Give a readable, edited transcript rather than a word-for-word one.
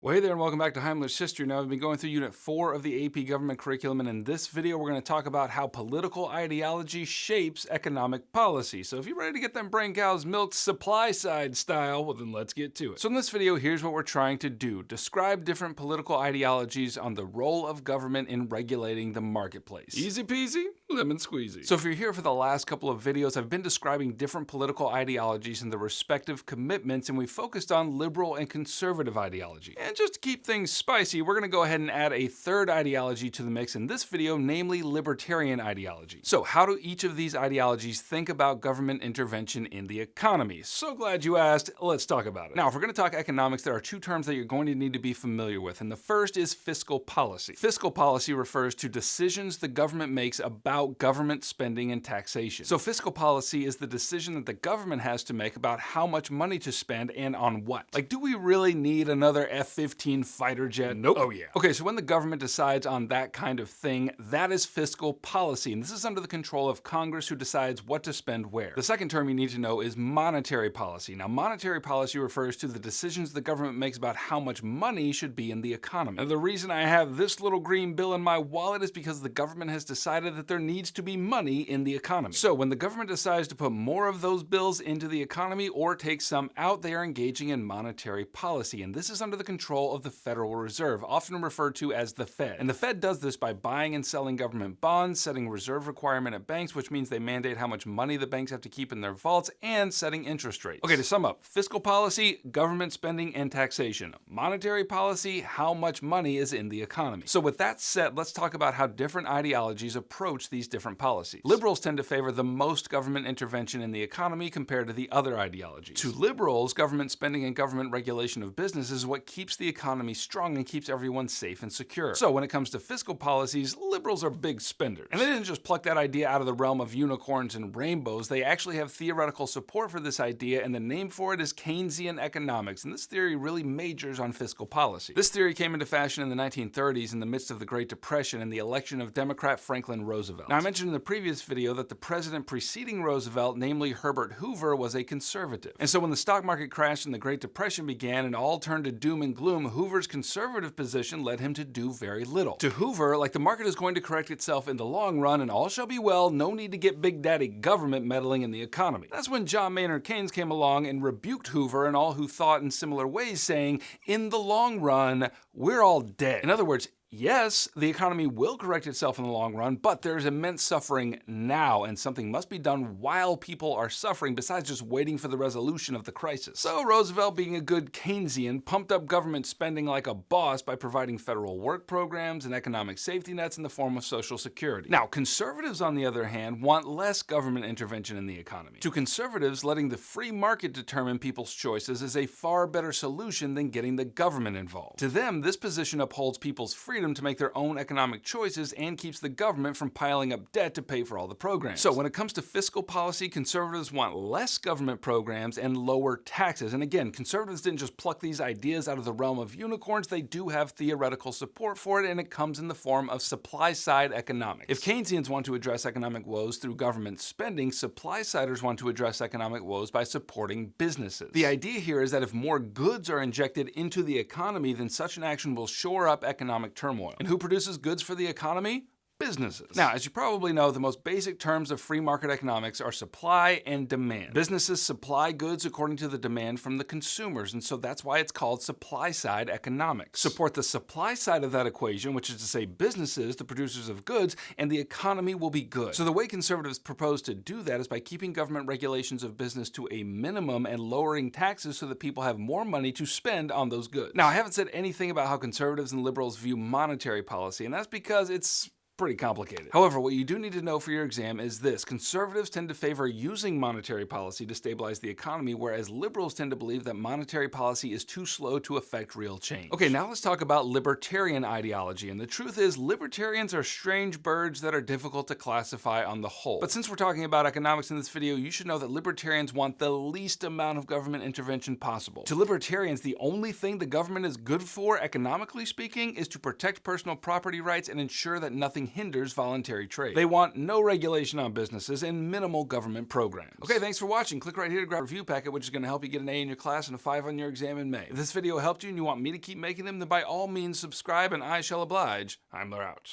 Well, hey there, and welcome back to Heimler's History. Now, I've been going through Unit 4 of the AP Government Curriculum, and in this video, we're going to talk about how political ideology shapes economic policy. So if you're ready to get them brain cows milked supply side style, well then let's get to it. So in this video, here's what we're trying to do. Describe different political ideologies on the role of government in regulating the marketplace. Easy peasy, lemon squeezy. So if you're here for the last couple of videos, I've been describing different political ideologies and the respective commitments, and we focused on liberal and conservative ideology. And just to keep things spicy, we're going to go ahead and add a third ideology to the mix in this video, namely libertarian ideology. So how do each of these ideologies think about government intervention in the economy? So glad you asked. Let's talk about it. Now, if we're going to talk economics, there are two terms that you're going to need to be familiar with, and the first is fiscal policy. Fiscal policy refers to decisions the government makes about government spending and taxation. So fiscal policy is the decision that the government has to make about how much money to spend and on what. Like, do we really need another F-15 fighter jet? Nope. Oh yeah. Okay, so when the government decides on that kind of thing, that is fiscal policy, and this is under the control of Congress, who decides what to spend where. The second term you need to know is monetary policy. Now, monetary policy refers to the decisions the government makes about how much money should be in the economy. And the reason I have this little green bill in my wallet is because the government has decided that there needs to be money in the economy. So when the government decides to put more of those bills into the economy or take some out, they are engaging in monetary policy, and this is under the control of the Federal Reserve, often referred to as the Fed. And the Fed does this by buying and selling government bonds, setting reserve requirement at banks, which means they mandate how much money the banks have to keep in their vaults, and setting interest rates. Okay, to sum up, fiscal policy, government spending and taxation. Monetary policy, how much money is in the economy. So with that said, let's talk about how different ideologies approach these different policies. Liberals tend to favor the most government intervention in the economy compared to the other ideologies. To liberals, government spending and government regulation of business is what keeps the economy strong and keeps everyone safe and secure. So when it comes to fiscal policies, liberals are big spenders. And they didn't just pluck that idea out of the realm of unicorns and rainbows, they actually have theoretical support for this idea, and the name for it is Keynesian Economics, and this theory really majors on fiscal policy. This theory came into fashion in the 1930s in the midst of the Great Depression and the election of Democrat Franklin Roosevelt. Now, I mentioned in the previous video that the president preceding Roosevelt, namely Herbert Hoover, was a conservative. And so when the stock market crashed and the Great Depression began and all turned to doom and gloom, Hoover's conservative position led him to do very little. To Hoover, like, the market is going to correct itself in the long run and all shall be well, no need to get big daddy government meddling in the economy. That's when John Maynard Keynes came along and rebuked Hoover and all who thought in similar ways, saying, in the long run, we're all dead. In other words, yes, the economy will correct itself in the long run, but there's immense suffering now, and something must be done while people are suffering besides just waiting for the resolution of the crisis. So Roosevelt, being a good Keynesian, pumped up government spending like a boss by providing federal work programs and economic safety nets in the form of Social Security. Now, conservatives, on the other hand, want less government intervention in the economy. To conservatives, letting the free market determine people's choices is a far better solution than getting the government involved. To them, this position upholds people's freedom to make their own economic choices and keeps the government from piling up debt to pay for all the programs. So when it comes to fiscal policy, conservatives want less government programs and lower taxes. And again, conservatives didn't just pluck these ideas out of the realm of unicorns, they do have theoretical support for it, and it comes in the form of supply-side economics. If Keynesians want to address economic woes through government spending, supply-siders want to address economic woes by supporting businesses. The idea here is that if more goods are injected into the economy, then such an action will shore up economic turmoil. And who produces goods for the economy? Businesses. Now, as you probably know, the most basic terms of free market economics are supply and demand. Businesses supply goods according to the demand from the consumers, and so that's why it's called supply-side economics. Support the supply side of that equation, which is to say businesses, the producers of goods, and the economy will be good. So the way conservatives propose to do that is by keeping government regulations of business to a minimum and lowering taxes so that people have more money to spend on those goods. Now, I haven't said anything about how conservatives and liberals view monetary policy, and that's because it's pretty complicated. However, what you do need to know for your exam is this. Conservatives tend to favor using monetary policy to stabilize the economy, whereas liberals tend to believe that monetary policy is too slow to affect real change. Okay, now let's talk about libertarian ideology, and the truth is, libertarians are strange birds that are difficult to classify on the whole. But since we're talking about economics in this video, you should know that libertarians want the least amount of government intervention possible. To libertarians, the only thing the government is good for, economically speaking, is to protect personal property rights and ensure that nothing hinders voluntary trade. They want no regulation on businesses and minimal government programs. Okay, thanks for watching. Click right here to grab a review packet, which is going to help you get an A in your class and a 5 on your exam in May. If this video helped you and you want me to keep making them, then by all means subscribe and I shall oblige. HEIMLER out.